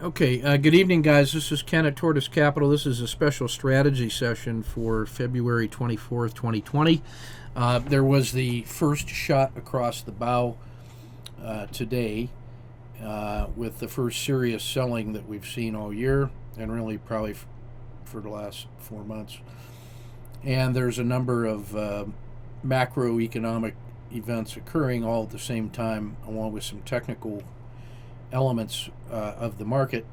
Okay, good evening, guys. This is Ken at Tortoise Capital. This is a special strategy session for February 24th, 2020. There was the first shot across the bow today with the first serious selling that we've seen all year, and really probably for the last 4 months. And there's a number of macroeconomic events occurring all at the same time, along with some technical elements of the market,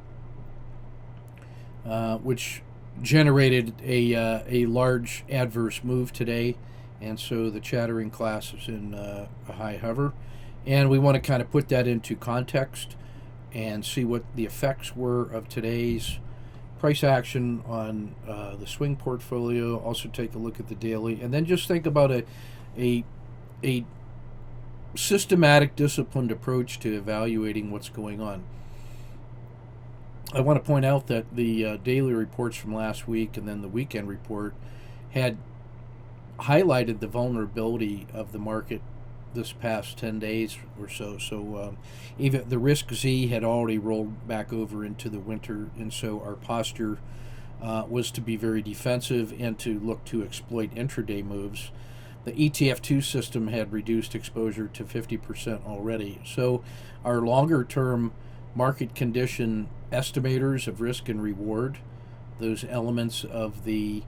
which generated a large adverse move today, and so the chattering class is in a high hover, and we want to kind of put that into context and see what the effects were of today's price action on the swing portfolio. Also take a look at the daily, and then just think about a systematic, disciplined approach to evaluating what's going on. I want to point out that the daily reports from last week and then the weekend report had highlighted the vulnerability of the market this past 10 days or so. So even the risk Z had already rolled back over into the winter, and so our posture was to be very defensive and to look to exploit intraday moves. The ETF2 system had reduced exposure to 50% already. So our longer-term market condition estimators of risk and reward, those elements of the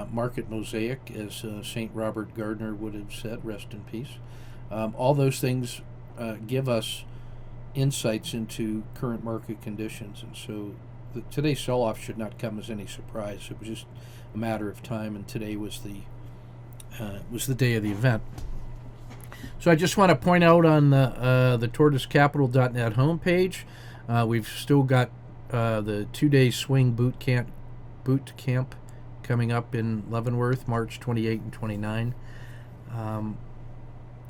market mosaic, as St. Robert Gardner would have said, rest in peace, all those things give us insights into current market conditions. And so today's sell-off should not come as any surprise. It was just a matter of time, and today was the day of the event. So I just want to point out on the tortoisecapital.net homepage, we've still got the 2-day swing boot camp coming up in Leavenworth, March 28 and 29.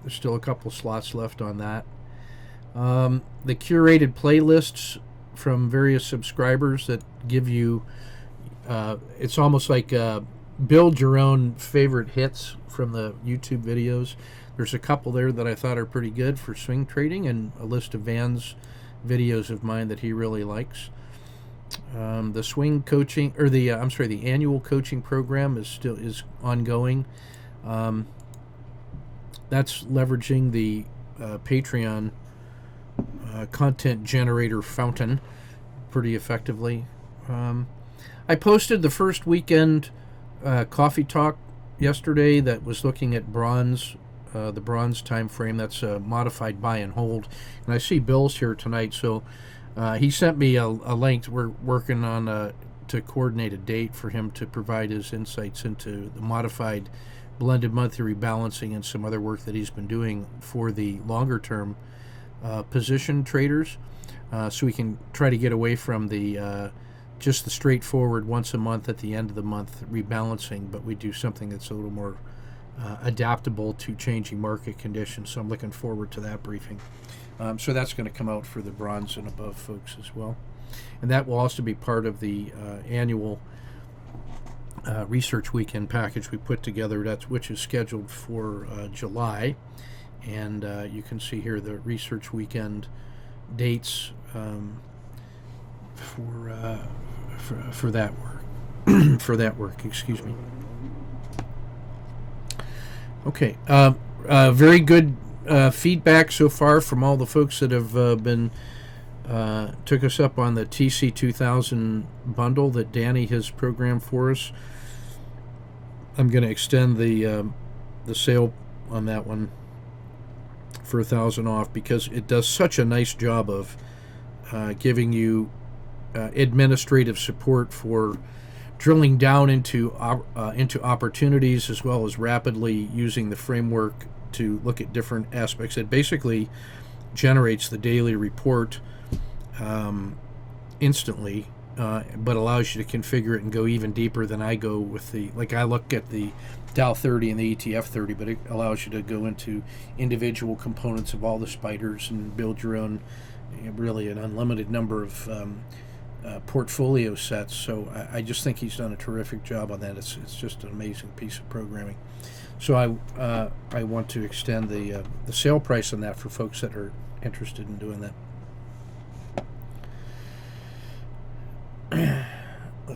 There's still a couple slots left on that. The curated playlists from various subscribers that give you, it's almost like build your own favorite hits from the YouTube videos. There's a couple there that I thought are pretty good for swing trading, and a list of Van's videos of mine that he really likes. The swing coaching, or the annual coaching program is ongoing. That's leveraging the Patreon content generator fountain pretty effectively. I posted the first weekend coffee talk yesterday that was looking at bronze, the bronze time frame. That's a modified buy and hold. And I see Bill's here tonight, so he sent me a link. We're working on to coordinate a date for him to provide his insights into the modified blended monthly rebalancing and some other work that he's been doing for the longer term position traders, so we can try to get away from the just the straightforward once a month at the end of the month rebalancing, but we do something that's a little more adaptable to changing market conditions. So I'm looking forward to that briefing. So that's going to come out for the bronze and above folks as well. And that will also be part of the annual research weekend package we put together, which is scheduled for July. And you can see here the research weekend dates for that work. For that work, excuse me. Okay, very good feedback so far from all the folks that have been took us up on the TC2000 bundle that Danny has programmed for us. I'm going to extend the sale on that one for $1,000 off, because it does such a nice job of giving you administrative support for drilling down into opportunities, as well as rapidly using the framework to look at different aspects. It basically generates the daily report instantly, but allows you to configure it and go even deeper than I go with I look at the Dow 30 and the ETF 30, but it allows you to go into individual components of all the spiders and build your own, really an unlimited number of portfolio sets. So I just think he's done a terrific job on that. It's just an amazing piece of programming. So I want to extend the sale price on that for folks that are interested in doing that.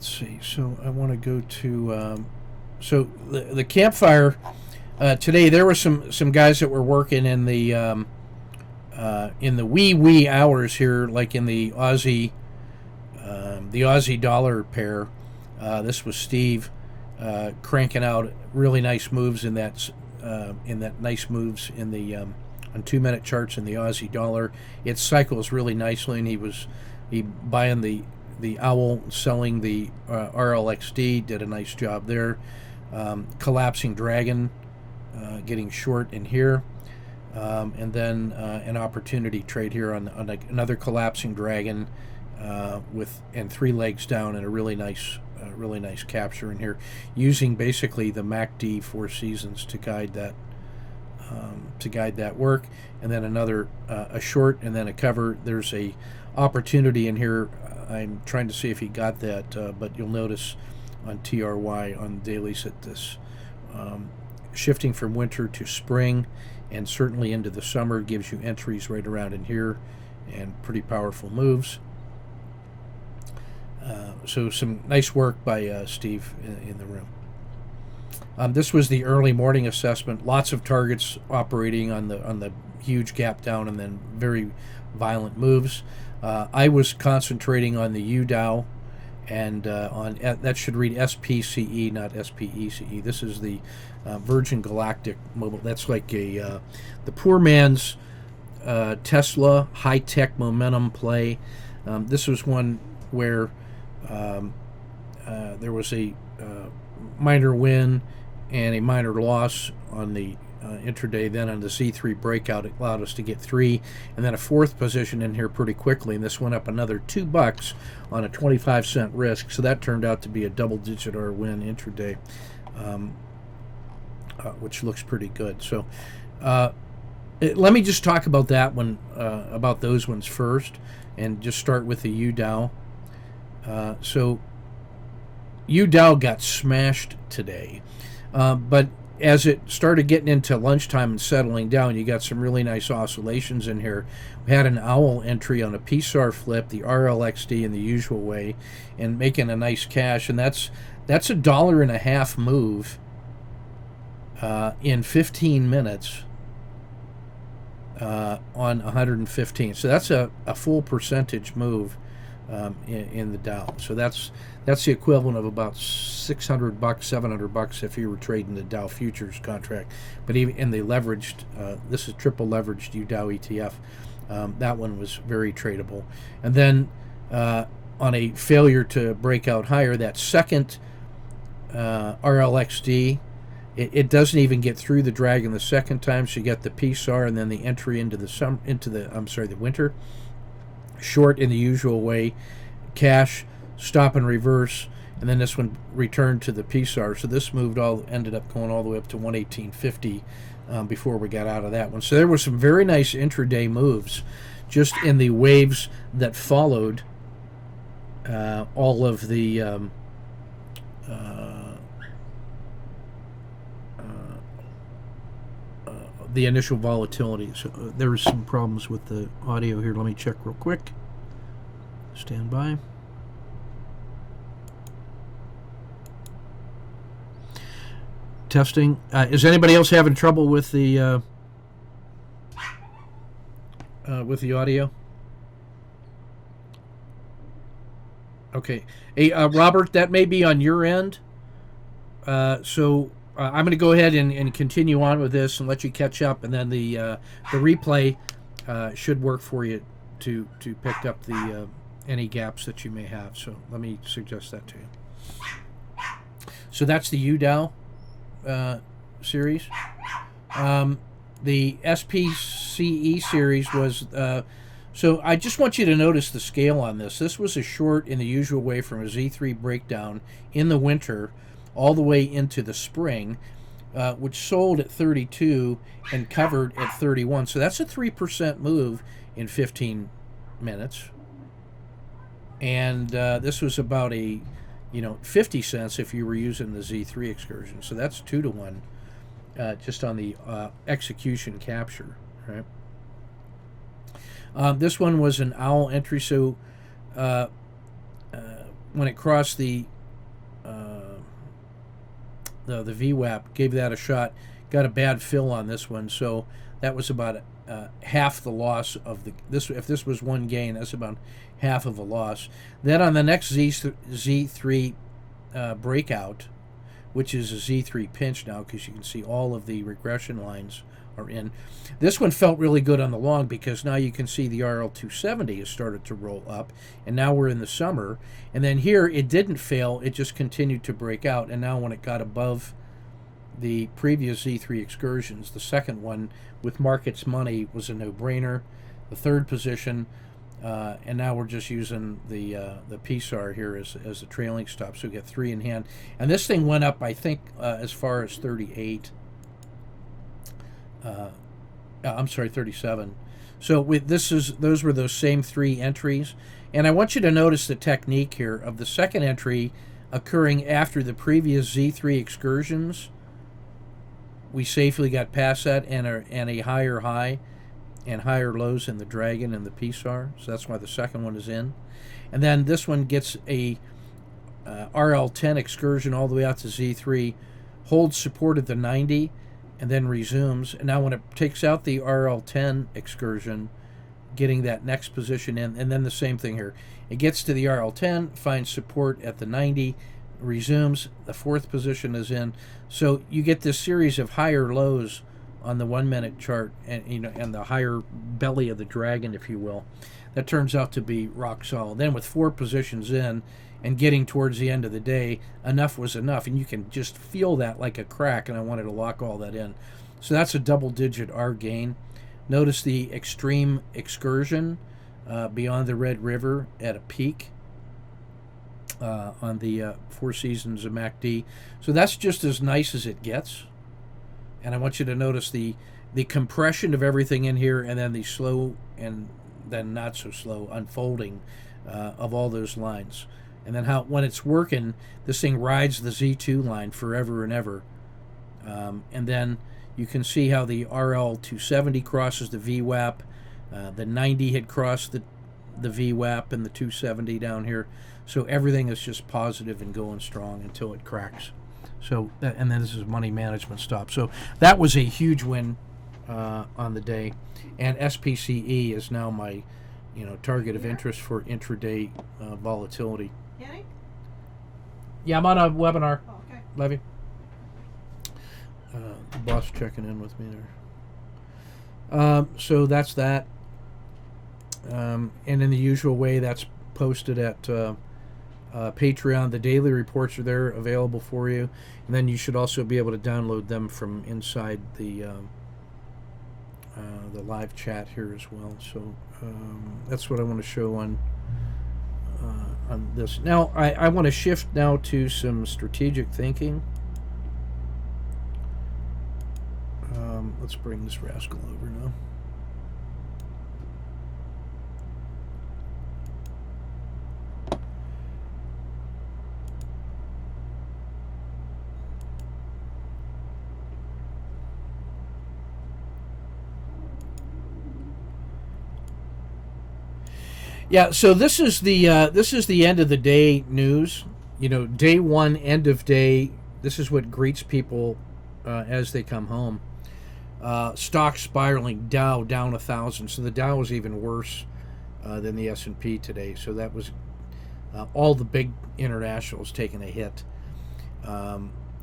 let's see. So I want to go to so the campfire today. There were some guys that were working in the wee hours here, like in the Aussie dollar pair. This was Steve cranking out really nice moves in that nice moves in the on 2-minute charts in the Aussie dollar. It cycles really nicely, and he buying the owl, selling the RLXD, did a nice job there. Collapsing dragon, getting short in here, and then an opportunity trade here on another collapsing dragon with 3 legs down, and a really nice capture in here, using basically the MACD 4 seasons to guide that work, and then another a short, and then a cover. There's a opportunity in here. I'm trying to see if he got that, but you'll notice on TRY on dailies that this shifting from winter to spring and certainly into the summer gives you entries right around in here, and pretty powerful moves. So some nice work by Steve in the room. This was the early morning assessment. Lots of targets operating on the huge gap down, and then very violent moves. I was concentrating on the UDOW, and on that should read SPCE, not SPECE. This is the Virgin Galactic Mobile. That's like the poor man's Tesla high-tech momentum play. This was one where there was a minor win and a minor loss on the intraday. Then on the Z3 breakout, it allowed us to get 3, and then a 4th position in here pretty quickly, and this went up another $2 on a 25-cent risk, so that turned out to be a double-digit R win intraday, which looks pretty good. So let me just talk about that one, about those ones first, and just start with the UDOW. So UDOW got smashed today, but as it started getting into lunchtime and settling down, you got some really nice oscillations in here. We had an owl entry on a PSAR flip, the RLXD in the usual way, and making a nice cash, and that's $1.50 move in 15 minutes on 115. So that's a full percentage move in the Dow. So that's the equivalent of about $600, $700 if you were trading the Dow futures contract. But even in the leveraged, this is triple leveraged UDOW ETF. That one was very tradable. And then on a failure to break out higher, that second RLXD, it doesn't even get through the dragon the second time. So you get the PSAR and then the entry into the winter. Short in the usual way, cash, stop and reverse, and then this one returned to the PSAR. So this ended up going all the way up to 118.50 before we got out of that one. So there were some very nice intraday moves just in the waves that followed all of the initial volatility. So there were some problems with the audio here. Let me check real quick. Stand by. Testing. Is anybody else having trouble with the audio? Okay. Hey, Robert, that may be on your end. So I'm going to go ahead and continue on with this and let you catch up, and then the replay should work for you to pick up the any gaps that you may have. So let me suggest that to you. So that's the UDOW series. The SPCE series was so I just want you to notice the scale on this. This was a short in the usual way from a Z3 breakdown in the winter all the way into the spring, which sold at 32 and covered at 31. So that's a 3% move in 15 minutes. And this was about 50 cents if you were using the Z3 excursion. So that's 2 to 1 just on the execution capture, right? This one was an owl entry. So when it crossed the the VWAP, gave that a shot, got a bad fill on this one, so that was about half the loss of this. If this was one gain, that's about half of a loss. Then on the next Z3 breakout, which is a Z3 pinch now, because you can see all of the regression lines are in. This one felt really good on the long, because now you can see the RL270 has started to roll up, and now we're in the summer. And then here it didn't fail, it just continued to break out, and now when it got above the previous Z3 excursions, the second one with markets money was a no-brainer. The third position, and now we're just using the PSAR here as a trailing stop, so we get 3 in hand. And this thing went up, I think, as far as 38. I'm sorry, 37. So those were those same 3 entries. And I want you to notice the technique here of the second entry occurring after the previous Z3 excursions. We safely got past that, and a higher high and higher lows in the Dragon and the PSAR. So that's why the second one is in. And then this one gets a RL10 excursion all the way out to Z3, holds support at the 90, and then resumes. And now when it takes out the RL10 excursion, getting that next position in, and then the same thing here. It gets to the RL10, finds support at the 90, resumes, the fourth position is in. So you get this series of higher lows on the 1 minute chart, and and the higher belly of the Dragon, if you will. That turns out to be rock solid. Then with 4 positions in and getting towards the end of the day, enough was enough, and you can just feel that like a crack, and I wanted to lock all that in. So that's a double-digit R gain. Notice the extreme excursion beyond the Red River at a peak on the 4 Seasons of MACD. So that's just as nice as it gets. And I want you to notice the compression of everything in here, and then the slow and then not so slow unfolding of all those lines. And then how, when it's working, this thing rides the Z2 line forever and ever. And then you can see how the RL270 crosses the VWAP. The 90 had crossed the VWAP and the 270 down here. So everything is just positive and going strong until it cracks. So, and then this is money management stop. So that was a huge win on the day. And SPCE is now my target of interest for intraday volatility. Kenny? Yeah, I'm on a webinar. Oh, okay. Levy. The boss checking in with me there. So that's that. And in the usual way, that's posted at Patreon. The daily reports are there, available for you. And then you should also be able to download them from inside the live chat here as well. So that's what I want to show on this. Now, I want to shift now to some strategic thinking. Let's bring this rascal over now. Yeah, so this is the end of the day news. Day one, end of day. This is what greets people as they come home. Stock spiraling, Dow down 1,000. So the Dow was even worse than the S&P today. So that was all the big internationals taking a hit.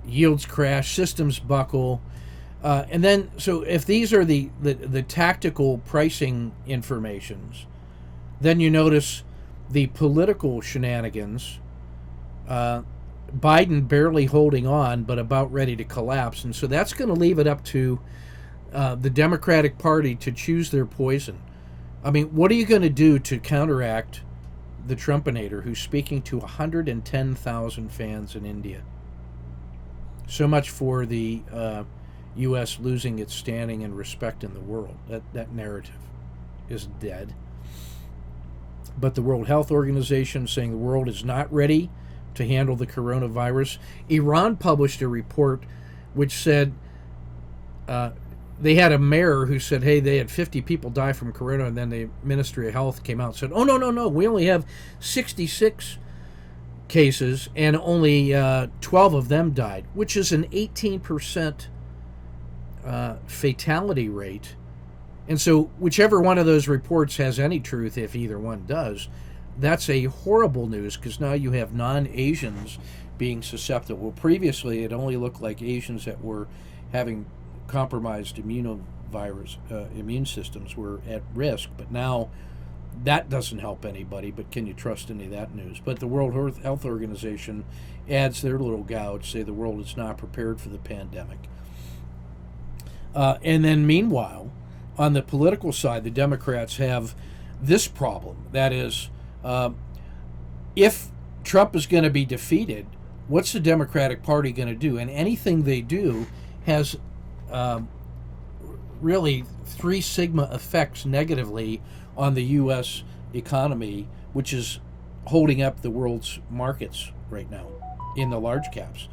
Yields crash, systems buckle, and then so if these are the tactical pricing informations. Then you notice the political shenanigans. Biden barely holding on, but about ready to collapse. And so that's going to leave it up to the Democratic Party to choose their poison. I mean, what are you going to do to counteract the Trumpinator, who's speaking to 110,000 fans in India? So much for the U.S. losing its standing and respect in the world. That narrative is dead. But the World Health Organization saying the world is not ready to handle the coronavirus. Iran published a report which said they had a mayor who said, hey, they had 50 people die from corona, and then the Ministry of Health came out and said, oh, no, we only have 66 cases, and only 12 of them died, which is an 18% fatality rate. And so, whichever one of those reports has any truth, if either one does, that's a horrible news, because now you have non-Asians being susceptible. Previously, it only looked like Asians that were having compromised immune systems were at risk, but now that doesn't help anybody. But can you trust any of that news? But the World Health Organization adds their little gouge, say the world is not prepared for the pandemic. And then meanwhile, on the political side, the Democrats have this problem. That is, if Trump is going to be defeated, what's the Democratic Party going to do? And anything they do has really three sigma effects negatively on the U.S. economy, which is holding up the world's markets right now in the large caps.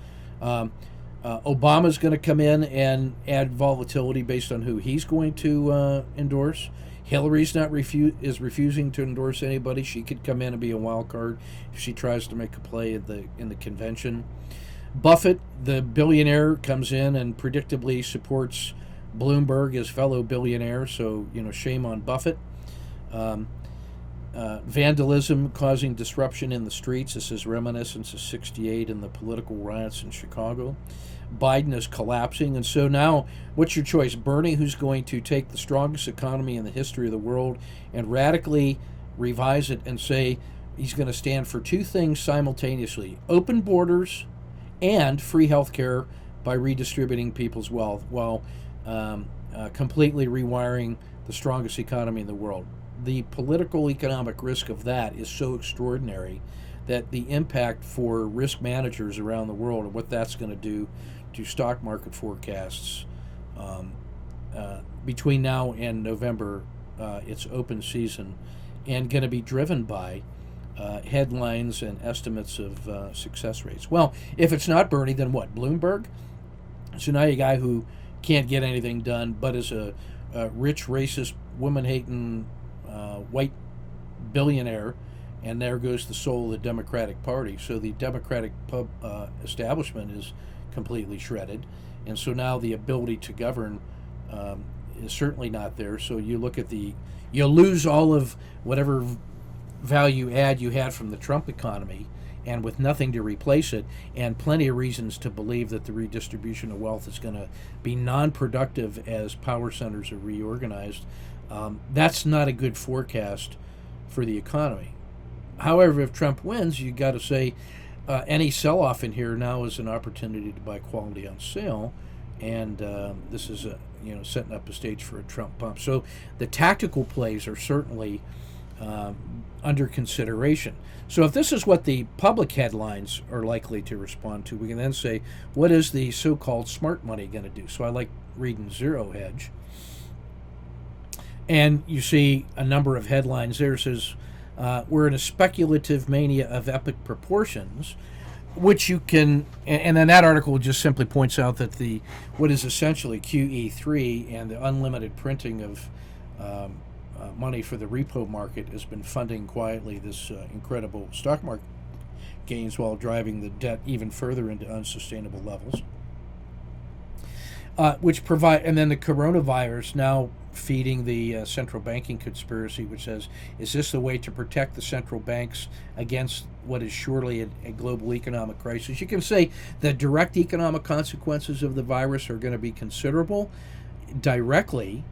Obama's going to come in and add volatility based on who he's going to endorse. Hillary's is refusing to endorse anybody. She could come in and be a wild card if she tries to make a play in the convention. Buffett, the billionaire, comes in and predictably supports Bloomberg, his fellow billionaire. So shame on Buffett. Vandalism causing disruption in the streets. This is reminiscent of '68 and the political riots in Chicago. Biden is collapsing. And so now, what's your choice? Bernie, who's going to take the strongest economy in the history of the world and radically revise it and say he's going to stand for two things simultaneously: open borders and free health care by redistributing people's wealth, while completely rewiring the strongest economy in the world. The political economic risk of that is so extraordinary that the impact for risk managers around the world and what that's going to do to stock market forecasts between now and November, it's open season, and going to be driven by headlines and estimates of success rates. Well, if it's not Bernie, then what? Bloomberg? So now you a guy who can't get anything done, but is a rich, racist, woman-hating white billionaire, and there goes the soul of the Democratic Party. So the Democratic establishment is completely shredded, and so now the ability to govern is certainly not there. So you look at you lose all of whatever value add you had from the Trump economy, and with nothing to replace it, and plenty of reasons to believe that the redistribution of wealth is going to be non-productive as power centers are reorganized. That's not a good forecast for the economy. However, if Trump wins, you got to say any sell-off in here now is an opportunity to buy quality on sale, and this is setting up a stage for a Trump bump. So the tactical plays are certainly under consideration. So if this is what the public headlines are likely to respond to, we can then say, what is the so-called smart money going to do? So I like reading Zero Hedge. And you see a number of headlines there. It says, we're in a speculative mania of epic proportions, which you can, and then that article just simply points out that what is essentially QE3 and the unlimited printing of money for the repo market has been funding quietly this incredible stock market gains while driving the debt even further into unsustainable levels. And then the coronavirus now feeding the central banking conspiracy, which says, is this the way to protect the central banks against what is surely a global economic crisis? You can say the direct economic consequences of the virus are going to be considerable directly,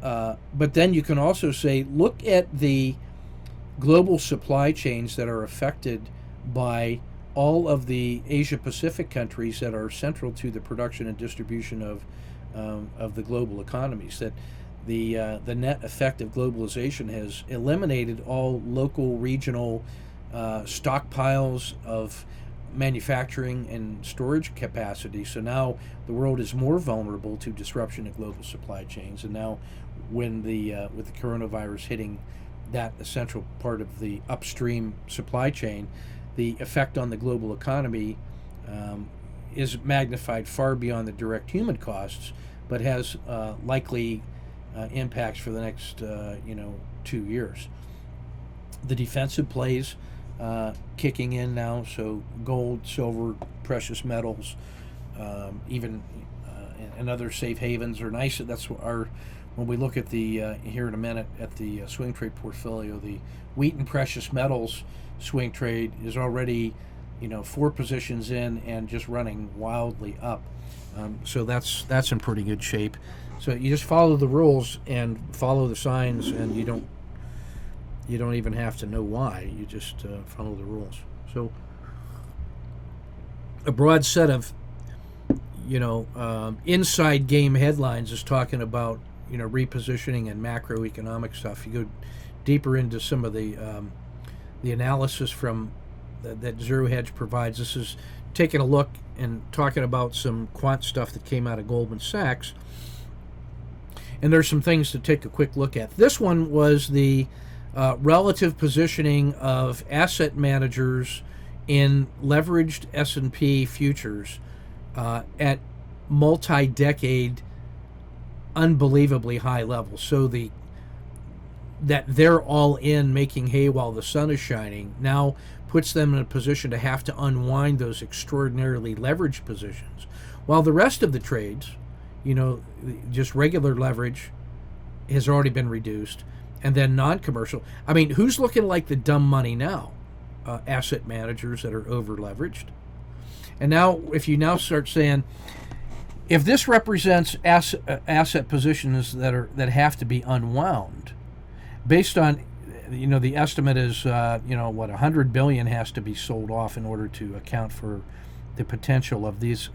but then you can also say, look at the global supply chains that are affected by all of the Asia-Pacific countries that are central to the production and distribution of the global economies. That the net effect of globalization has eliminated all local, regional stockpiles of manufacturing and storage capacity. So now the world is more vulnerable to disruption of global supply chains. And now, when with the coronavirus hitting that essential part of the upstream supply chain, the effect on the global economy is magnified far beyond the direct human costs, but has likely impacts for the next 2 years. The defensive plays kicking in now. So gold, silver, precious metals, even and other safe havens are nice. That's what our when we look at the here in a minute at the swing trade portfolio, the wheat and precious metals swing trade is already 4 positions in and just running wildly up. So that's in pretty good shape. So you just follow the rules and follow the signs, and you don't even have to know why. You just follow the rules. So a broad set of inside game headlines is talking about repositioning and macroeconomic stuff. You go deeper into some of the analysis from that Zero Hedge provides. This is taking a look and talking about some quant stuff that came out of Goldman Sachs. And there's some things to take a quick look at. This one was the relative positioning of asset managers in leveraged S&P futures at multi-decade, unbelievably high levels. So that they're all in making hay while the sun is shining now puts them in a position to have to unwind those extraordinarily leveraged positions, while the rest of the trades, just regular leverage has already been reduced, and then non-commercial. I mean, who's looking like the dumb money now? Asset managers that are over leveraged. And now, if you now start saying, if this represents asset positions that have to be unwound, based on, the estimate is, $100 billion has to be sold off in order to account for the potential of this,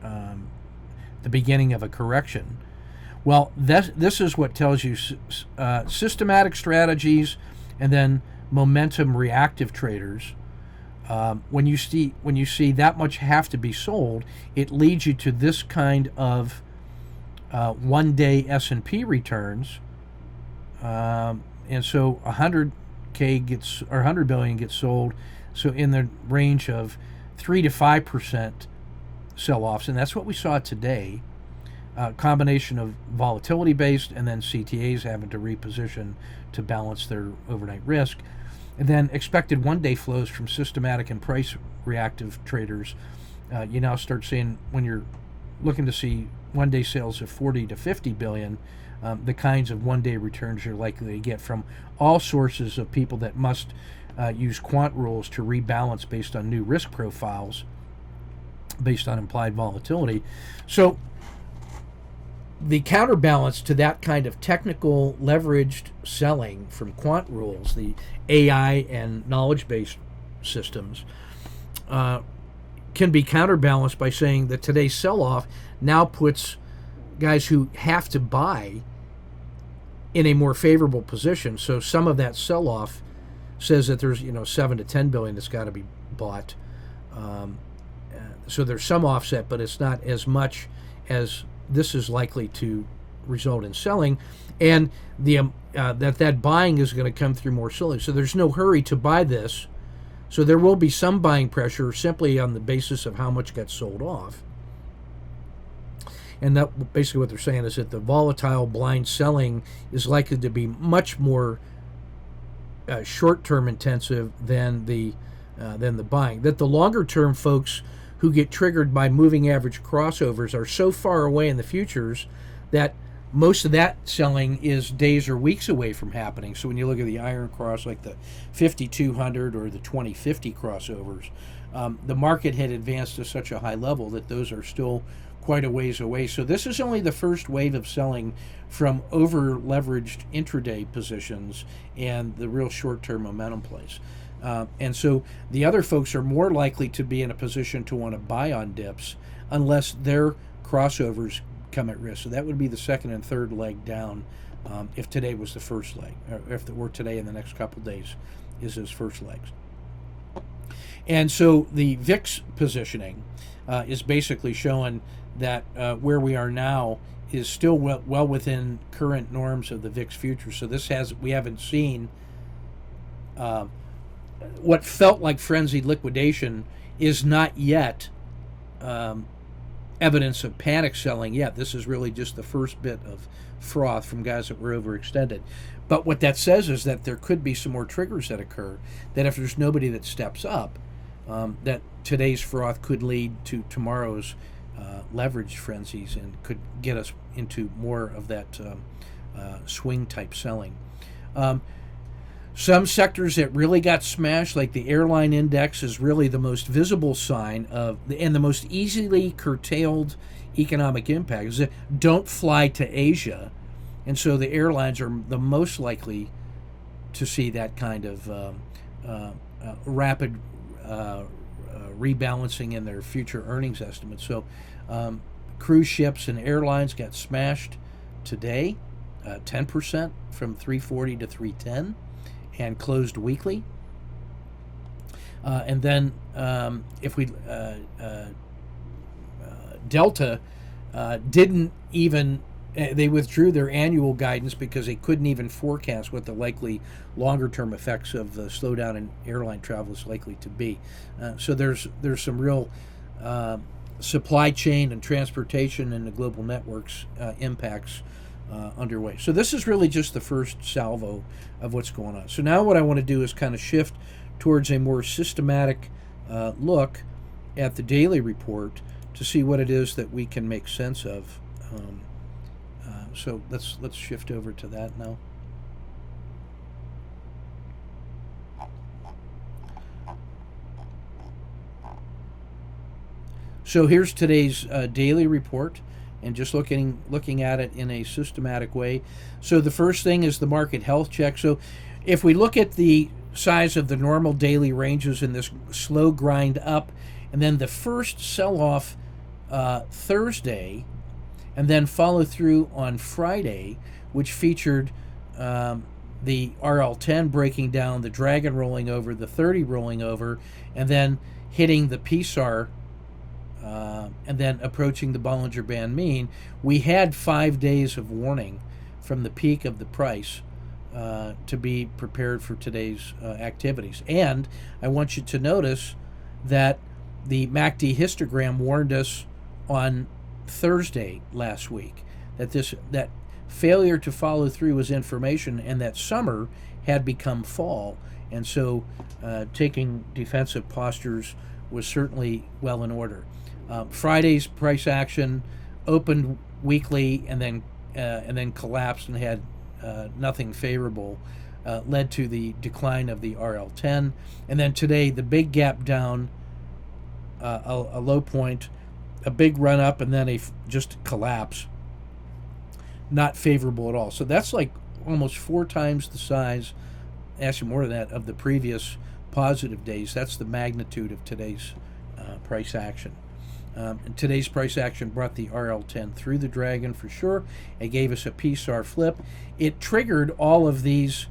the beginning of a correction. Well, this is what tells you systematic strategies and then momentum reactive traders. When you see that much have to be sold, it leads you to this kind of one-day S&P returns, and so 100 billion gets sold, so in the range of 3 to 5% sell-offs, and that's what we saw today. Combination of volatility based and then CTAs having to reposition to balance their overnight risk. And then expected one-day flows from systematic and price reactive traders. You now start seeing, when you're looking to see one-day sales of 40 to 50 billion, the kinds of one-day returns you're likely to get from all sources of people that must use quant rules to rebalance based on new risk profiles, based on implied volatility. So the counterbalance to that kind of technical leveraged selling from quant rules, the AI and knowledge-based systems, can be counterbalanced by saying that today's sell-off now puts guys who have to buy in a more favorable position. So some of that sell-off says that there's 7 to 10 billion that's got to be bought. So there's some offset, but it's not as much as this is likely to result in selling, and that buying is going to come through more slowly. So there's no hurry to buy this. So there will be some buying pressure simply on the basis of how much gets sold off. And that basically what they're saying is that the volatile blind selling is likely to be much more short-term intensive than the buying. That the longer-term folks who get triggered by moving average crossovers are so far away in the futures that most of that selling is days or weeks away from happening. So when you look at the iron cross, like the 5200 or the 2050 crossovers, the market had advanced to such a high level that those are still quite a ways away. So this is only the first wave of selling from over leveraged intraday positions and the real short-term momentum plays. And so the other folks are more likely to be in a position to want to buy on dips unless their crossovers come at risk. So that would be the second and third leg down if today was the first leg, or if it were today in the next couple of days is those first legs. And so the VIX positioning is basically showing that where we are now is still well within current norms of the VIX futures. So we haven't seen what felt like frenzied liquidation is not yet evidence of panic selling yet. This is really just the first bit of froth from guys that were overextended. But what that says is that there could be some more triggers that occur, that if there's nobody that steps up, that today's froth could lead to tomorrow's leverage frenzies and could get us into more of that swing type selling. Some sectors that really got smashed, like the airline index, is really the most visible sign of, and the most easily curtailed economic impact, is that don't fly to Asia. And so the airlines are the most likely to see that kind of rapid rebalancing in their future earnings estimates. So cruise ships and airlines got smashed today, 10% from 340 to 310. And closed weekly. And then if we Delta didn't even, they withdrew their annual guidance because they couldn't even forecast what the likely longer term effects of the slowdown in airline travel is likely to be. So there's some real supply chain and transportation and the global networks impacts underway. So this is really just the first salvo of what's going on. So now what I want to do is kind of shift towards a more systematic look at the daily report to see what it is that we can make sense of. So let's shift over to that now. So here's today's daily report, and just looking at it in a systematic way. So the first thing is the market health check. So if we look at the size of the normal daily ranges in this slow grind up, and then the first sell-off Thursday, and then follow through on Friday, which featured the RL10 breaking down, the Dragon rolling over, the 30 rolling over, and then hitting the PSAR and then approaching the Bollinger Band mean. We had 5 days of warning from the peak of the price to be prepared for today's activities. And I want you to notice that the MACD histogram warned us on Thursday last week that failure to follow through was information, and that summer had become fall, and so taking defensive postures was certainly well in order. Friday's price action opened weekly and then collapsed and had nothing favorable, led to the decline of the RL10. And then today, the big gap down, a low point, a big run up, and then just collapse. Not favorable at all. So that's like almost 4 times the size, actually more than that, of the previous positive days. That's the magnitude of today's price action. And today's price action brought the RL10 through the Dragon for sure. It gave us a PSAR flip. It triggered all of these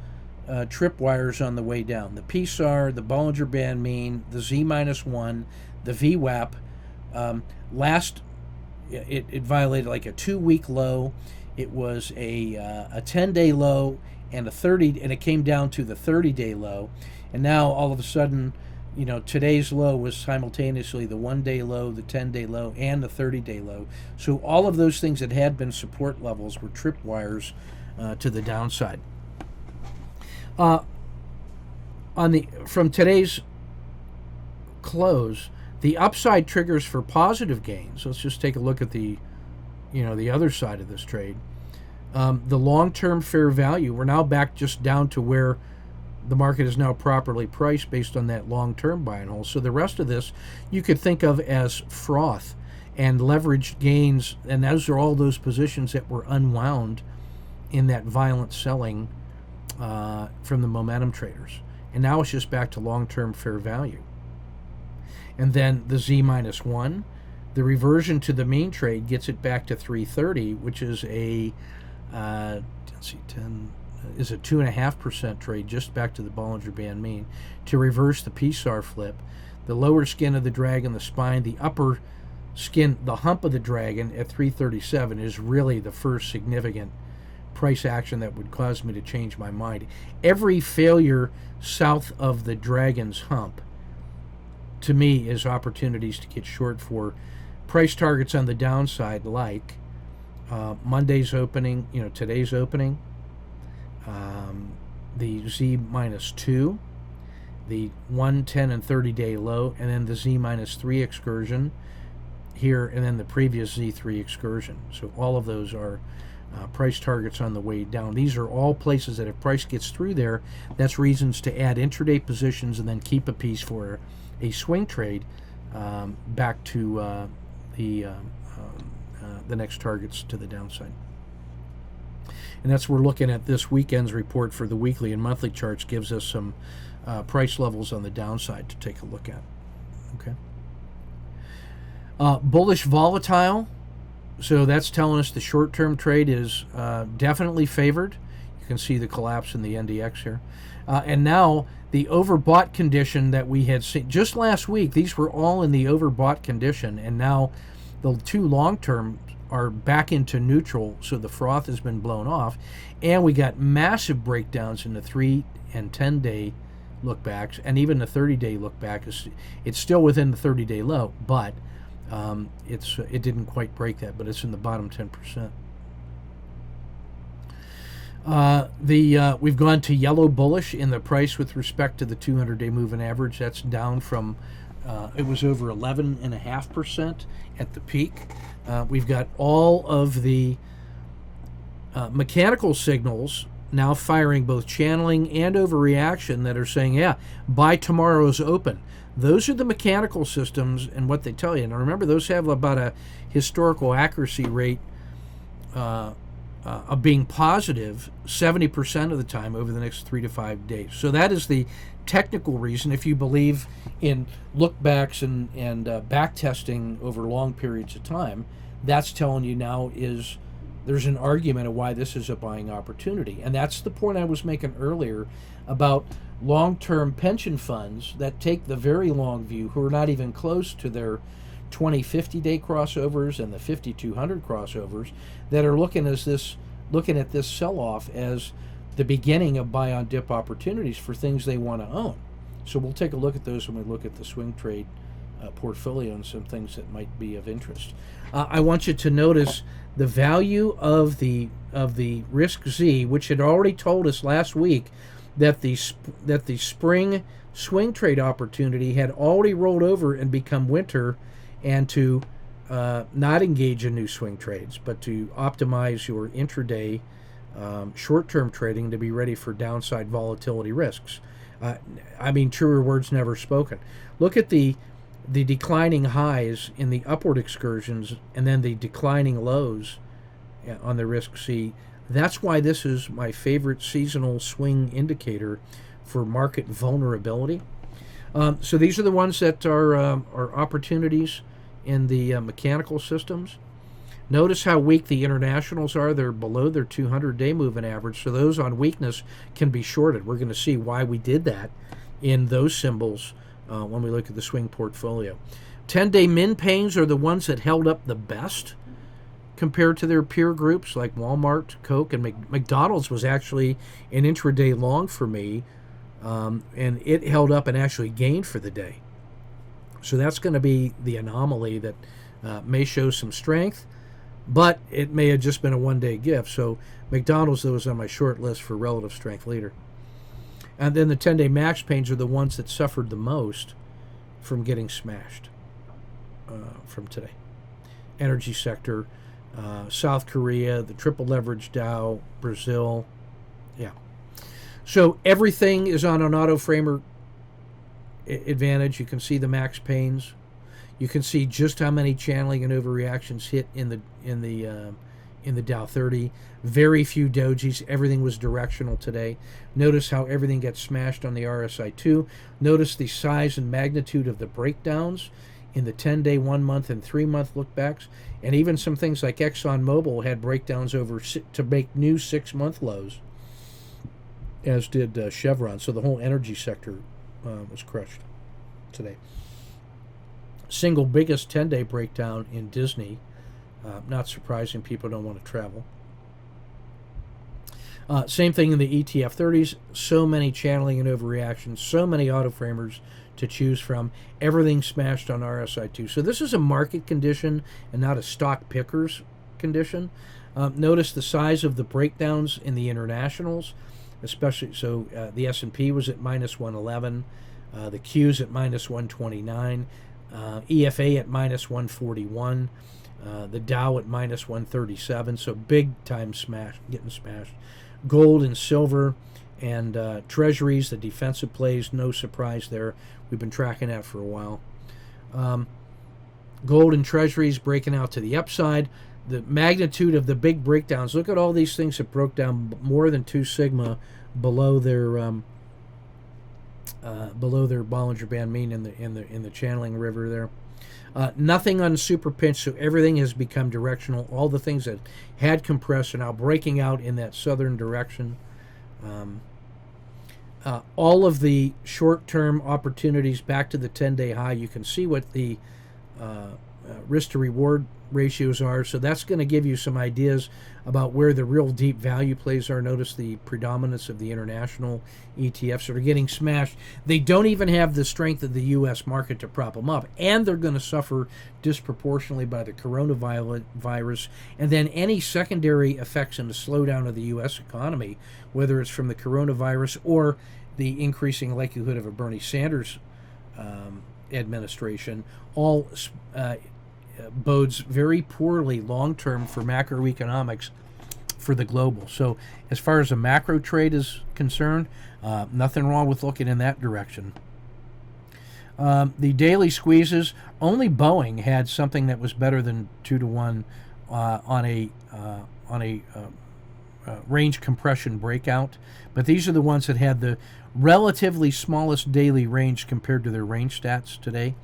tripwires on the way down. The PSAR, the Bollinger Band mean, the Z-1, the VWAP. It violated like a 2-week low. It was a 10-day low and and it came down to the 30-day low. And now all of a sudden, today's low was simultaneously the 1-day low, the 10-day low, and the 30-day low. So all of those things that had been support levels were tripwires to the downside. From today's close, the upside triggers for positive gains. Let's just take a look at the other side of this trade. The long-term fair value, we're now back just down to where the market is now properly priced based on that long-term buy and hold. So the rest of this you could think of as froth and leveraged gains, and those are all those positions that were unwound in that violent selling from the momentum traders. And now it's just back to long-term fair value. And then the Z-1, the reversion to the mean trade gets it back to 330, which is a 2.5% trade, just back to the Bollinger Band mean, to reverse the PSAR flip. The lower skin of the Dragon, the spine, the upper skin, the hump of the Dragon at 337 is really the first significant price action that would cause me to change my mind. Every failure south of the Dragon's hump, to me, is opportunities to get short for price targets on the downside, like Monday's opening, today's opening, the Z minus 2, the 1, 10, and 30-day low, and then the Z minus 3 excursion here, and then the previous Z3 excursion. So all of those are price targets on the way down. These are all places that if price gets through there, that's reasons to add intraday positions and then keep a piece for a swing trade back to the next targets to the downside. And that's we're looking at this weekend's report for the weekly and monthly charts gives us some price levels on the downside to take a look at. Okay. Bullish volatile. So that's telling us the short-term trade is definitely favored. You can see the collapse in the NDX here. And now the overbought condition that we had seen just last week, these were all in the overbought condition, and now the two long-term are back into neutral, so the froth has been blown off, and we got massive breakdowns in the 3 and 10-day lookbacks, and even the 30-day lookback it's still within the 30-day low, but it didn't quite break that, but it's in the bottom 10%. We've gone to yellow bullish in the price with respect to the 200-day moving average. That's down from it was over 11.5% at the peak. We've got all of the mechanical signals now firing both channeling and overreaction that are saying, yeah, buy tomorrow's open. Those are the mechanical systems and what they tell you. Now remember, those have about a historical accuracy rate of being positive 70% of the time over the next 3 to 5 days. So that is the technical reason. If you believe in lookbacks and back testing over long periods of time, that's telling you now is there's an argument of why this is a buying opportunity. And that's the point I was making earlier about long-term pension funds that take the very long view, who are not even close to their 50-day crossovers and the 5200 crossovers, that are looking at this sell-off as the beginning of buy on dip opportunities for things they want to own. So we'll take a look at those when we look at the swing trade portfolio and some things that might be of interest. I want you to notice the value of the risk Z, which had already told us last week that the spring swing trade opportunity had already rolled over and become winter, and to not engage in new swing trades, but to optimize your intraday short-term trading to be ready for downside volatility risks. Truer words never spoken. Look at the declining highs in the upward excursions and then the declining lows on the risk C. That's why this is my favorite seasonal swing indicator for market vulnerability. So these are the ones that are opportunities in the mechanical systems. Notice how weak the internationals are. They're below their 200-day moving average, so those on weakness can be shorted. We're going to see why we did that in those symbols when we look at the swing portfolio. 10-day min pains are the ones that held up the best compared to their peer groups like Walmart, Coke, and McDonald's was actually an intraday long for me, and it held up and actually gained for the day. So that's going to be the anomaly that may show some strength, but it may have just been a one-day gift. So McDonald's, though, is on my short list for relative strength leader. And then the 10-day max pains are the ones that suffered the most from getting smashed from today. Energy sector, South Korea, the triple leverage Dow, Brazil. Yeah. So everything is on an auto framer advantage. You can see the max pains. You can see just how many channeling and overreactions hit in the Dow 30. Very few dojis. Everything was directional today. Notice how everything gets smashed on the RSI 2. Notice the size and magnitude of the breakdowns in the 10-day, 1 month, and 3 month lookbacks. And even some things like ExxonMobil had breakdowns over to make new 6 month lows, as did Chevron. So the whole energy sector was crushed today. Single biggest 10-day breakdown in Disney. Not surprising, people don't want to travel. Same thing in the ETF 30s. So many channeling and overreactions, so many auto framers to choose from. Everything smashed on RSI2. So this is a market condition and not a stock pickers condition. Notice the size of the breakdowns in the internationals, especially. So the S&P was at minus 111, the Q's at minus 129, EFA at minus 141, the Dow at minus 137. So big time smash, getting smashed. Gold and silver and treasuries, the defensive plays, no surprise there. We've been tracking that for a while. Gold and treasuries breaking out to the upside. The magnitude of the big breakdowns. Look at all these things that broke down more than 2 sigma below their Bollinger Band mean in the channeling river there. Nothing on super pinch, so everything has become directional. All the things that had compressed are now breaking out in that southern direction. All of the short-term opportunities back to the 10-day high. You can see what the risk-to-reward ratios are, so that's going to give you some ideas about where the real deep value plays are. Notice the predominance of the international ETFs that are getting smashed. They don't even have the strength of the U.S. market to prop them up, and they're going to suffer disproportionately by the coronavirus, and then any secondary effects in the slowdown of the U.S. economy, whether it's from the coronavirus or the increasing likelihood of a Bernie Sanders administration, all bodes very poorly long-term for macroeconomics for the global. So as far as a macro trade is concerned, nothing wrong with looking in that direction. The daily squeezes, only Boeing had something that was better than 2-to-1 on a range compression breakout, but these are the ones that had the relatively smallest daily range compared to their range stats today.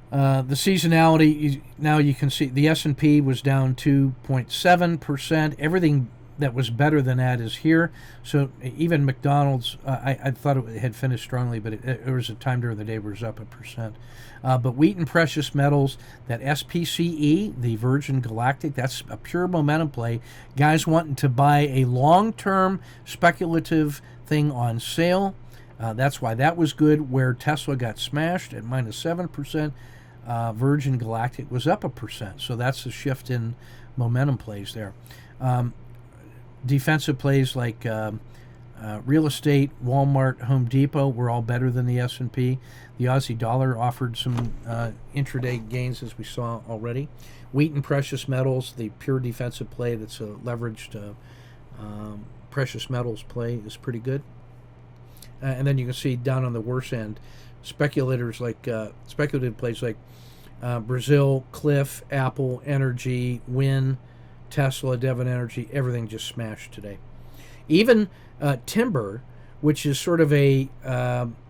The seasonality, now you can see the S&P was down 2.7%. Everything that was better than that is here. So even McDonald's, I thought it had finished strongly, but there was a time during the day where it was up 1%. But wheat and precious metals, that SPCE, the Virgin Galactic, that's a pure momentum play. Guys wanting to buy a long-term speculative thing on sale. That's why that was good. Where Tesla got smashed at minus 7%, Virgin Galactic was up 1%. So that's a shift in momentum plays there. Defensive plays like real estate, Walmart, Home Depot were all better than the S&P. The Aussie dollar offered some intraday gains, as we saw already. Wheat and precious metals, the pure defensive play that's a leveraged precious metals play, is pretty good. And then you can see down on the worse end, speculative plays like Brazil, Cliff, Apple, Energy, Win, Tesla, Devon Energy, everything just smashed today. Even timber, which is sort of a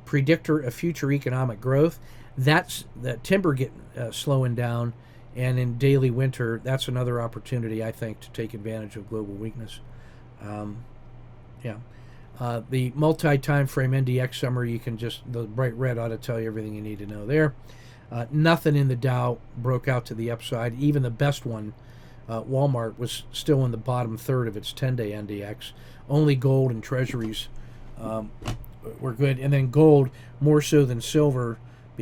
predictor of future economic growth, that timber getting slowing down, and in daily winter, that's another opportunity, I think, to take advantage of global weakness. The multi-time frame NDX summary, you can just, the bright red ought to tell you everything you need to know there. Nothing in the Dow broke out to the upside. Even the best one, Walmart, was still in the bottom third of its 10-day NDX. Only gold and treasuries were good. And then gold, more so than silver,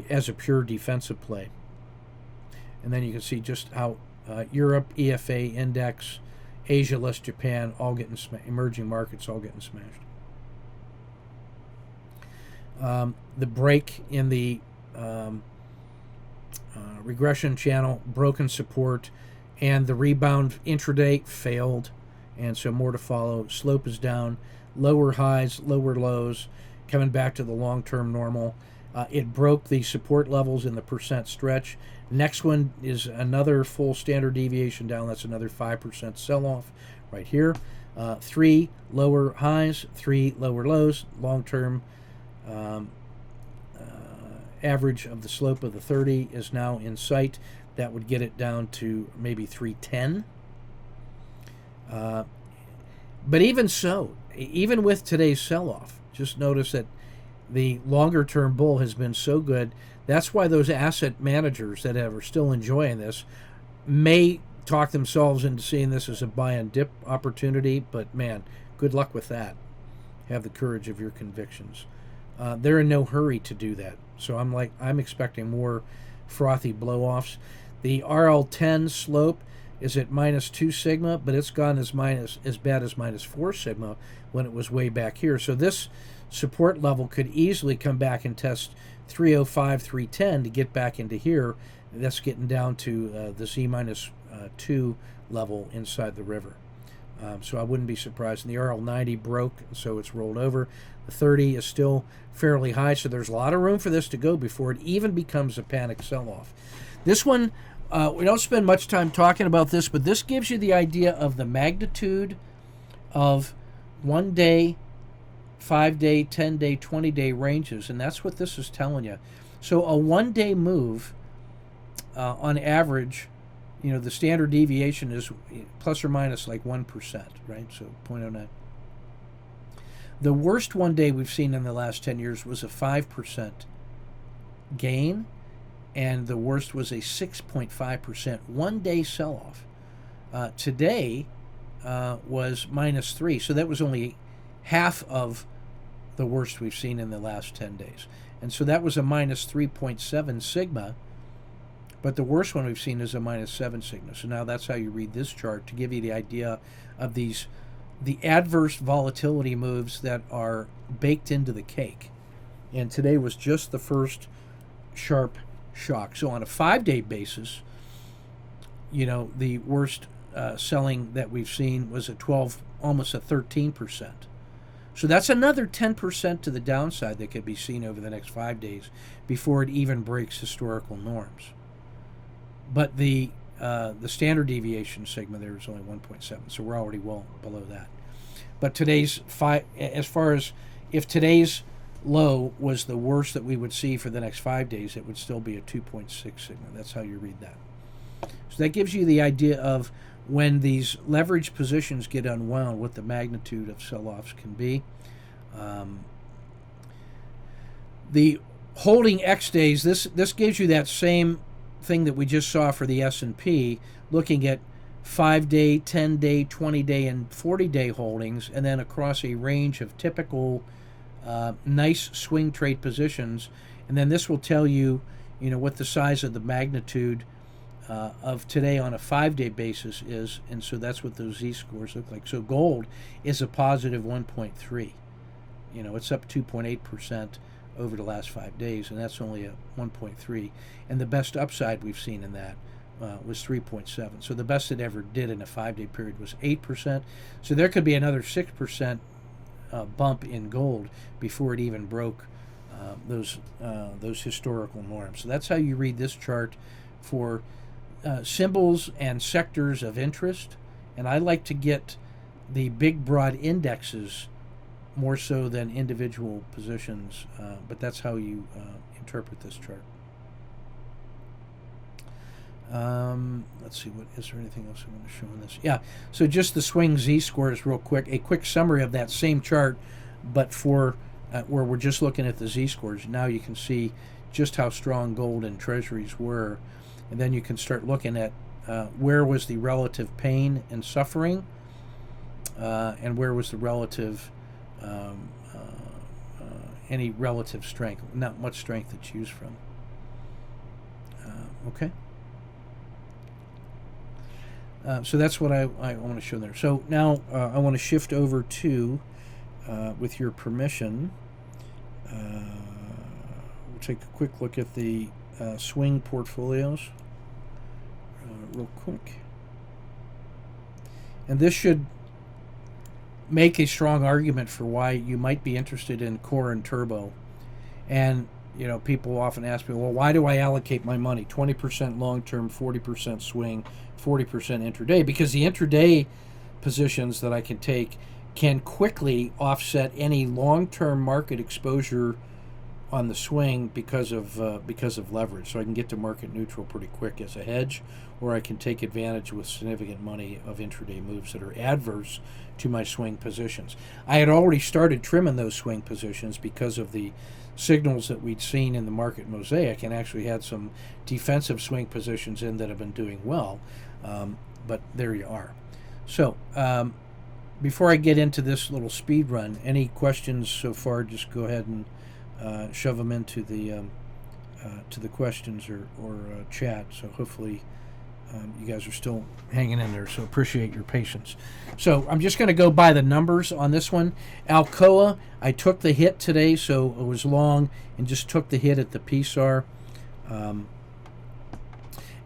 as a pure defensive play. And then you can see just how Europe, EFA, index, Asia less Japan, all getting emerging markets all getting smashed. The break in the regression channel, broken support, and the rebound intraday failed, and so more to follow. Slope is down, lower highs, lower lows, coming back to the long-term normal. It broke the support levels in the percent stretch. Next one is another full standard deviation down. That's another 5% sell-off right here. 3 lower highs, 3 lower lows. Long-term average of the slope of the 30 is now in sight. That would get it down to maybe 310. But even so, even with today's sell-off, just notice that the longer-term bull has been so good. That's why those asset managers that are still enjoying this may talk themselves into seeing this as a buy and dip opportunity, but man, good luck with that. have the courage of your convictions. They're in no hurry to do that. So I'm expecting more frothy blow-offs. The RL10 slope is at -2 sigma, but it's gone as bad as -4 sigma when it was way back here. So this support level could easily come back and test 305, 310 to get back into here. That's getting down to the Z-2 level inside the river. So I wouldn't be surprised. And the RL90 broke, so it's rolled over. The 30 is still fairly high, so there's a lot of room for this to go before it even becomes a panic sell-off. This one, we don't spend much time talking about this, but this gives you the idea of the magnitude of 1 day, 5 day, 10 day, 20 day ranges, and that's what this is telling you. So a 1 day move, on average, the standard deviation is plus or minus like 1%, right? So 0.09. The worst 1 day we've seen in the last 10 years was a 5% gain, and the worst was a 6.5% 1 day sell-off. Today was -3, so that was only half of the worst we've seen in the last 10 days. And so that was a -3.7 sigma, but the worst one we've seen is a -7 sigma. So now that's how you read this chart to give you the idea of the adverse volatility moves that are baked into the cake. And today was just the first sharp shock. So on a 5-day basis, the worst selling that we've seen was at 12, almost a 13%. So that's another 10% to the downside that could be seen over the next 5 days before it even breaks historical norms. But the standard deviation sigma there is only 1.7, so we're already well below that. But as far as if today's low was the worst that we would see for the next 5 days, it would still be a 2.6 sigma. That's how you read that. So that gives you the idea of when these leverage positions get unwound, what the magnitude of sell-offs can be. The holding X days, this gives you that same thing that we just saw for the S&P, looking at 5-day, 10-day, 20-day, and 40-day holdings, and then across a range of typical nice swing trade positions. And then this will tell you, what the size of the magnitude of today on a 5-day basis is, and so that's what those Z-scores look like. So gold is a positive 1.3. It's up 2.8% over the last 5 days, and that's only a 1.3. And the best upside we've seen in that was 3.7. So the best it ever did in a 5-day period was 8%. So there could be another 6% bump in gold before it even broke those historical norms. So that's how you read this chart for symbols and sectors of interest. And I like to get the big broad indexes more so than individual positions, but that's how you interpret this chart. Let's see, is there anything else I want to show in this? Yeah, so just the swing Z-scores real quick, a quick summary of that same chart, but for where we're just looking at the Z-scores. Now you can see just how strong gold and treasuries were, and then you can start looking at where was the relative pain and suffering, and where was the relative any relative strength. Not much strength to choose from. Okay. So that's what I want to show there. So now I want to shift over to, with your permission, we'll take a quick look at the swing portfolios real quick. And this should make a strong argument for why you might be interested in core and turbo. And people often ask me, well, why do I allocate my money 20% long-term, 40% swing, 40% intraday? Because the intraday positions that I can take can quickly offset any long-term market exposure on the swing because of leverage. So I can get to market neutral pretty quick as a hedge, or I can take advantage with significant money of intraday moves that are adverse to my swing positions. I had already started trimming those swing positions because of the signals that we'd seen in the market mosaic, and actually had some defensive swing positions in that have been doing well. But there you are. So before I get into this little speed run, any questions so far? Just go ahead and shove them into the questions or chat. So hopefully you guys are still hanging in there. So appreciate your patience. So I'm just going to go by the numbers on this one. Alcoa, I took the hit today, so it was long and just took the hit at the PSAR.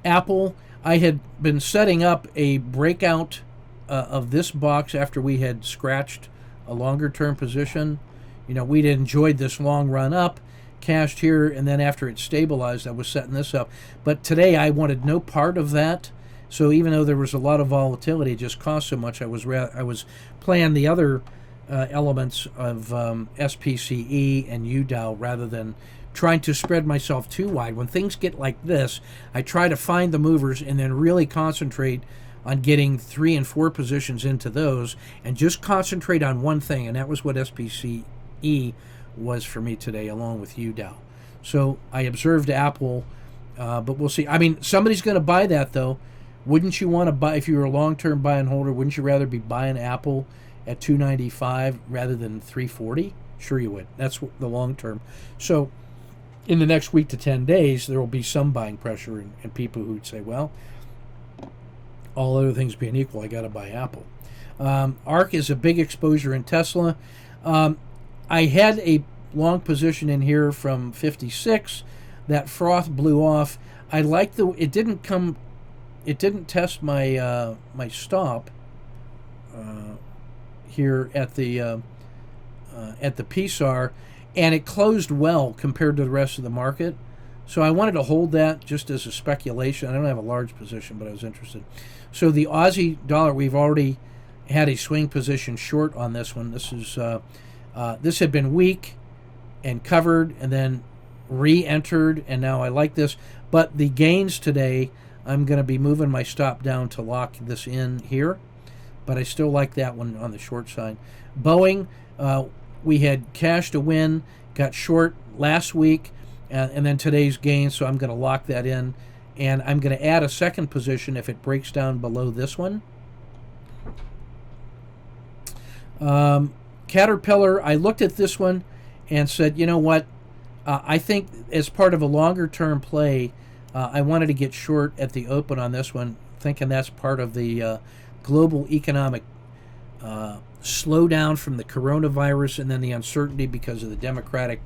Apple, I had been setting up a breakout of this box after we had scratched a longer term position. You know, we'd enjoyed this long run up, cashed here, and then after it stabilized, I was setting this up. But today I wanted no part of that. So even though there was a lot of volatility, it just cost so much, I was playing the other elements of SPCE and UDOW rather than trying to spread myself too wide. When things get like this, I try to find the movers and then really concentrate on getting 3 and 4 positions into those and just concentrate on one thing, and that was what SPCE was for me today, along with UDOW. So I observed Apple, but we'll see. I mean, somebody's going to buy that, though. Wouldn't you want to buy, if you were a long-term buy and holder, wouldn't you rather be buying Apple at $295 rather than $340? Sure you would. That's the long-term. So in the next week to 10 days, there will be some buying pressure and people who'd say, well, all other things being equal, I got to buy Apple. ARK is a big exposure in Tesla. I had a long position in here from 56. That froth blew off. I like it didn't test my my stop here at the PSAR, and it closed well compared to the rest of the market. So I wanted to hold that just as a speculation. I don't have a large position, but I was interested. So the Aussie dollar, we've already had a swing position short on this one. This is this had been weak and covered and then re-entered, and now I like this. But the gains today, I'm going to be moving my stop down to lock this in here, but I still like that one on the short side. Boeing, we had cashed a win, got short last week, and then today's gain, so I'm going to lock that in, and I'm going to add a second position if it breaks down below this one. Caterpillar, I looked at this one and said, you know what, I think as part of a longer term play, I wanted to get short at the open on this one, thinking that's part of the global economic slowdown from the coronavirus and then the uncertainty because of the Democratic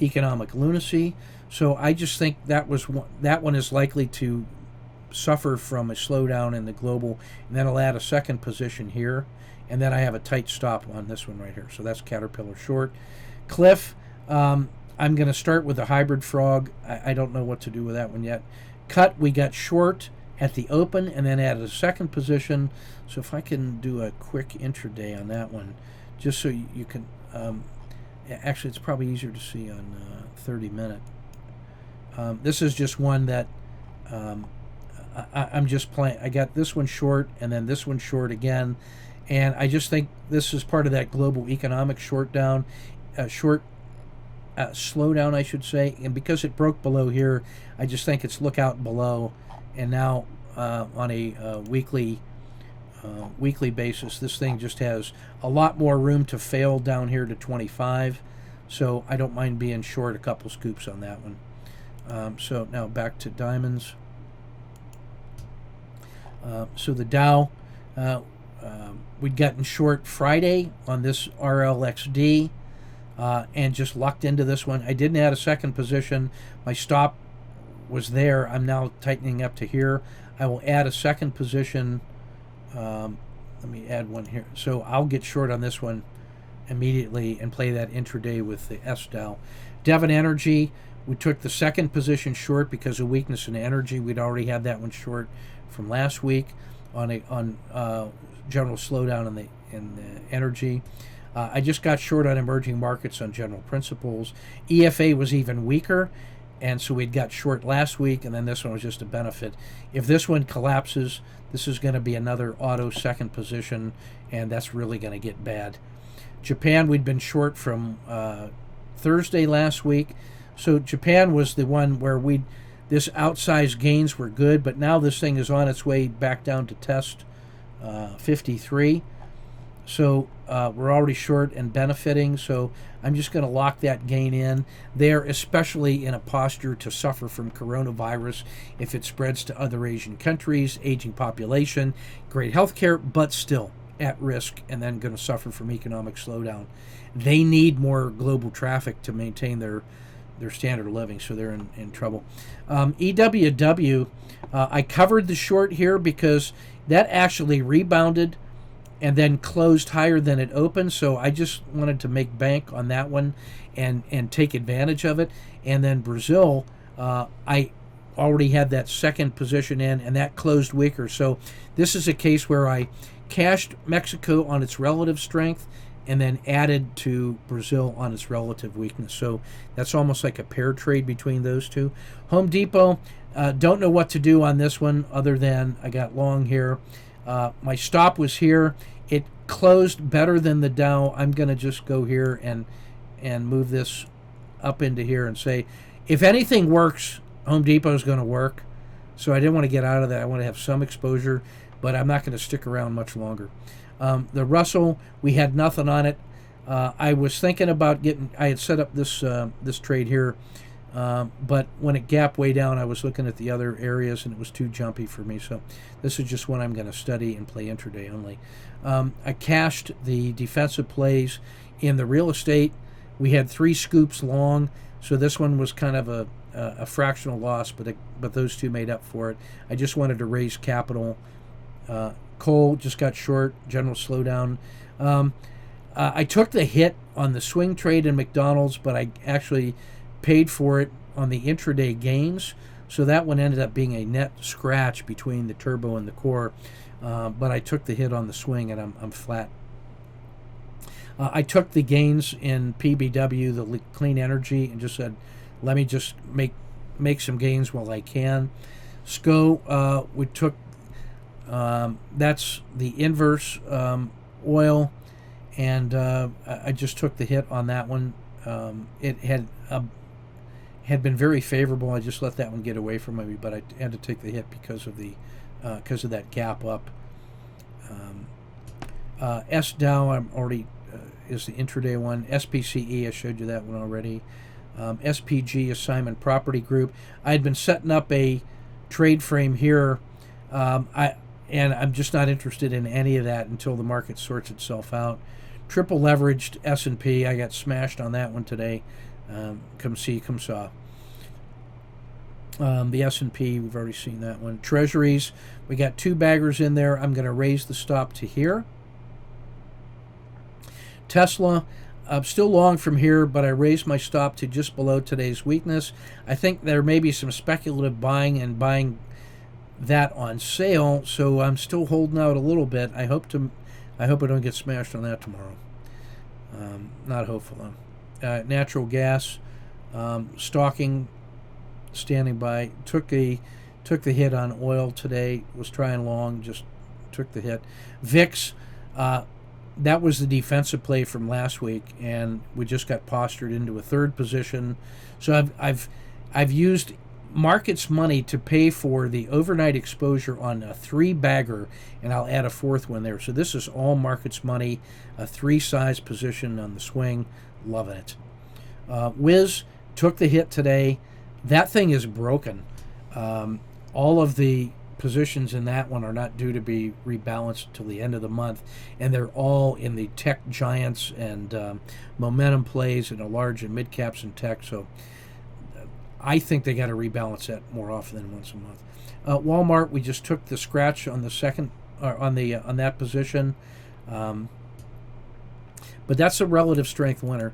economic lunacy. So I just think that one is likely to suffer from a slowdown in the global, and then I'll add a second position here, and then I have a tight stop on this one right here. So that's Caterpillar short. Cliff, I'm going to start with a hybrid frog. I don't know what to do with that one yet. Cut, we got short at the open and then added a second position. So if I can do a quick intraday on that one, just so you can, actually it's probably easier to see on 30 minute. This is just one that I'm just playing. I got this one short and then this one short again, and I just think this is part of that global economic slowdown, I should say. And because it broke below here, I just think it's look out below. And now on a weekly basis, this thing just has a lot more room to fail down here to 25. So I don't mind being short a couple scoops on that one. So now back to diamonds. So the Dow, we'd gotten short Friday on this RLXD and just lucked into this one. I didn't add a second position. My stop was there. I'm now tightening up to here. I will add a second position. Let me add one here. So I'll get short on this one immediately and play that intraday with the SDOW. Devon Energy, we took the second position short because of weakness in energy. We'd already had that one short from last week on general slowdown in the energy. I just got short on emerging markets on general principles. EFA was even weaker, and so we'd got short last week, and then this one was just a benefit. If this one collapses, this is going to be another auto second position, and that's really going to get bad. Japan, we'd been short from Thursday last week. So Japan was the one where this outsized gains were good, but now this thing is on its way back down to test 53. So we're already short and benefiting. So I'm just going to lock that gain in. They're especially in a posture to suffer from coronavirus if it spreads to other Asian countries, aging population, great healthcare, but still at risk and then going to suffer from economic slowdown. They need more global traffic to maintain their standard of living, so they're in trouble. EWW, I covered the short here because that actually rebounded and then closed higher than it opened, so I just wanted to make bank on that one and take advantage of it. And then Brazil, I already had that second position in, and that closed weaker. So this is a case where I cashed Mexico on its relative strength and then added to Brazil on its relative weakness. So that's almost like a pair trade between those two. Home Depot, don't know what to do on this one other than I got long here. My stop was here. It closed better than the Dow. I'm going to just go here and move this up into here and say, if anything works, Home Depot is going to work. So I didn't want to get out of that. I want to have some exposure, but I'm not going to stick around much longer. The Russell, we had nothing on it. I was thinking about I had set up this trade here, but when it gapped way down, I was looking at the other areas and it was too jumpy for me. So this is just one I'm going to study and play intraday only. I cashed the defensive plays in the real estate. We had 3 scoops long, so this one was kind of a fractional loss, but those two made up for it. I just wanted to raise capital. Coal just got short, general slowdown. I took the hit on the swing trade in McDonald's, but I actually paid for it on the intraday gains. So that one ended up being a net scratch between the turbo and the core. But I took the hit on the swing, and I'm flat. I took the gains in PBW, the clean energy, and just said, let me just make some gains while I can. SCO, we took, that's the inverse oil, and I just took the hit on that one. It had been very favorable. I just let that one get away from me, but I had to take the hit because of that gap up. SDOW, I'm already is the intraday one. SPCE, I showed you that one already. SPG, Assignment Property Group. I had been setting up a trade frame here. And I'm just not interested in any of that until the market sorts itself out. Triple leveraged S&P, I got smashed on that one today. Come see, come saw. The S&P, we've already seen that one. Treasuries, we got 2 baggers in there. I'm going to raise the stop to here. Tesla, I'm still long from here, but I raised my stop to just below today's weakness. I think there may be some speculative buying and buying that on sale, so I'm still holding out a little bit. I hope I don't get smashed on that tomorrow. Not hopeful though. Natural gas, stalking, standing by. Took the hit on oil today. Was trying long, just took the hit. VIX, that was the defensive play from last week, and we just got postured into a third position. So I've used market's money to pay for the overnight exposure on a 3-bagger, and I'll add a 4th one there. So this is all market's money, a 3-size position on the swing. Loving it. Wiz took the hit today. That thing is broken. All of the positions in that one are not due to be rebalanced till the end of the month, and they're all in the tech giants and momentum plays and a large and mid caps and tech. So I think they got to rebalance that more often than once a month. Walmart, we just took the scratch on the second on that position, but that's a relative strength winner.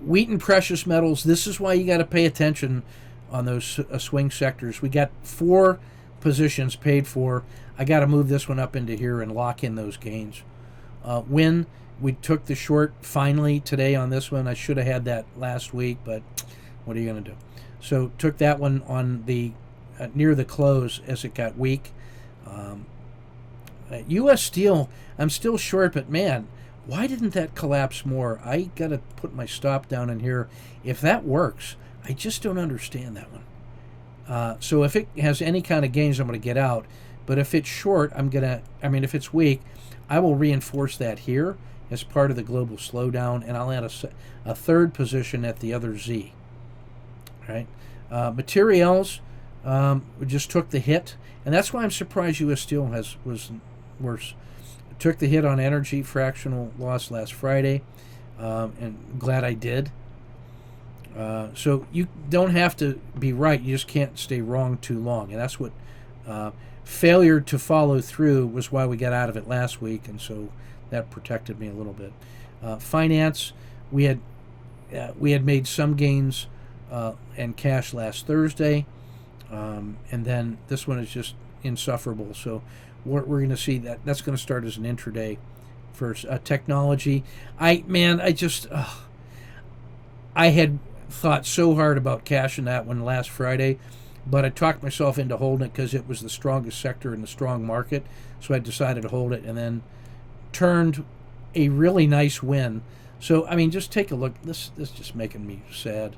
Wheat and precious metals. This is why you got to pay attention on those swing sectors. We got 4 positions paid for. I got to move this one up into here and lock in those gains. Win, we took the short finally today on this one. I should have had that last week, but what are you going to do? So took that one on the near the close as it got weak. U.S. Steel, I'm still short, but man, why didn't that collapse more? I got to put my stop down in here. If that works, I just don't understand that one. So if it has any kind of gains, I'm going to get out. But if it's short, if it's weak, I will reinforce that here as part of the global slowdown, and I'll add a third position at the other Z. Right? Materials just took the hit, and that's why I'm surprised U.S. Steel was worse. It took the hit on energy, fractional loss last Friday, and glad I did. So you don't have to be right. You just can't stay wrong too long, and that's what failure to follow through was why we got out of it last week, and so that protected me a little bit. Finance, we had made some gains and cash last Thursday, and then this one is just insufferable. So we're going to see that's going to start as an intraday first. Technology, I had thought so hard about cashing that one last Friday, but I talked myself into holding it because it was the strongest sector in the strong market. So I decided to hold it, and then turned a really nice win. So just take a look. This is just making me sad.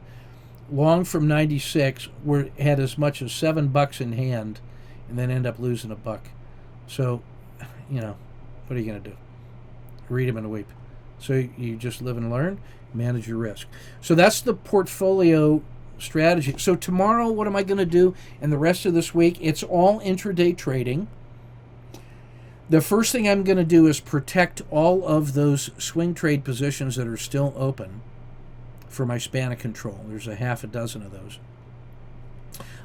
Long from 96, we had as much as $7 in hand, and then end up losing $1. So, what are you going to do? Read them and weep. So you just live and learn, manage your risk. So that's the portfolio strategy. So tomorrow, what am I going to do? And the rest of this week, it's all intraday trading. The first thing I'm going to do is protect all of those swing trade positions that are still open for my span of control. There's a half a dozen of those.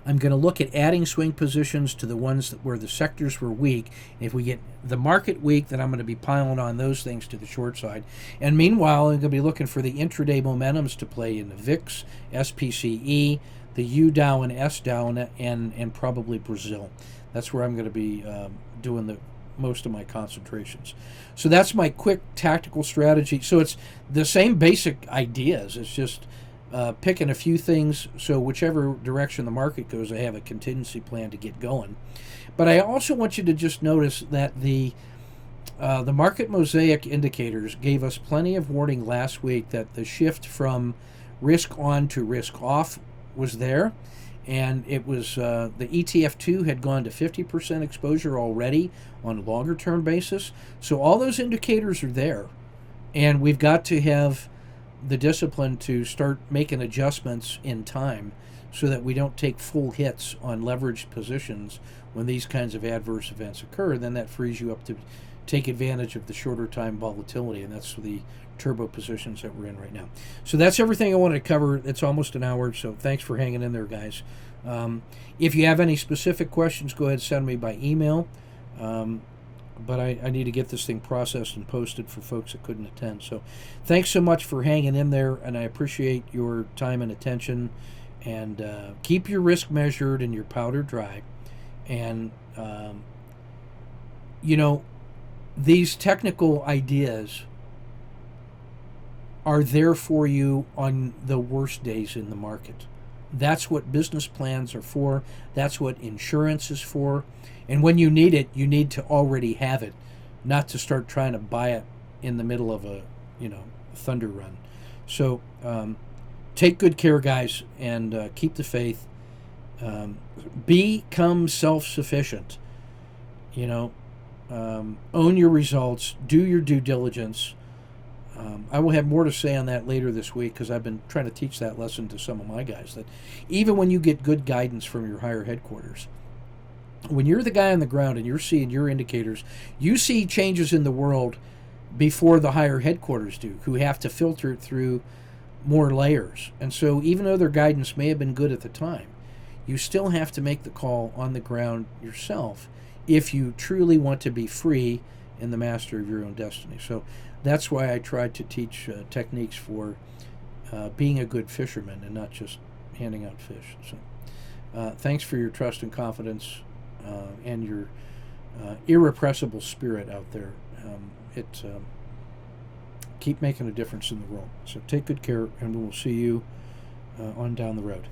I'm going to look at adding swing positions to the ones where the sectors were weak. If we get the market weak, then I'm going to be piling on those things to the short side. And meanwhile, I'm going to be looking for the intraday momentums to play in the VIX, SPCE, the U Dow and S Dow, and probably Brazil. That's where I'm going to be doing most of my concentrations. So that's my quick tactical strategy. So it's the same basic ideas. It's just picking a few things, so whichever direction the market goes, I have a contingency plan to get going. But I also want you to just notice that the market mosaic indicators gave us plenty of warning last week that the shift from risk on to risk off was there, and it was the ETF2 had gone to 50% exposure already on a longer term basis. So all those indicators are there, and we've got to have the discipline to start making adjustments in time so that we don't take full hits on leveraged positions when these kinds of adverse events occur. Then that frees you up to take advantage of the shorter time volatility, and that's the turbo positions that we're in right now. So that's everything I wanted to cover. It's almost an hour, so thanks for hanging in there, guys. If you have any specific questions, go ahead and send me by email. But I need to get this thing processed and posted for folks that couldn't attend. So thanks so much for hanging in there, and I appreciate your time and attention. And keep your risk measured and your powder dry. And, these technical ideas are there for you on the worst days in the market. That's what business plans are for. That's what insurance is for. And when you need it, you need to already have it, not to start trying to buy it in the middle of a, thunder run. So take good care, guys, and keep the faith. Become self-sufficient. Own your results. Do your due diligence. I will have more to say on that later this week because I've been trying to teach that lesson to some of my guys, that even when you get good guidance from your higher headquarters, when you're the guy on the ground and you're seeing your indicators, you see changes in the world before the higher headquarters do, who have to filter it through more layers. And so even though their guidance may have been good at the time, you still have to make the call on the ground yourself if you truly want to be free and the master of your own destiny. So that's why I tried to teach techniques for being a good fisherman and not just handing out fish. So thanks for your trust and confidence and your irrepressible spirit out there. Keep making a difference in the world. So take good care, and we will see you on down the road.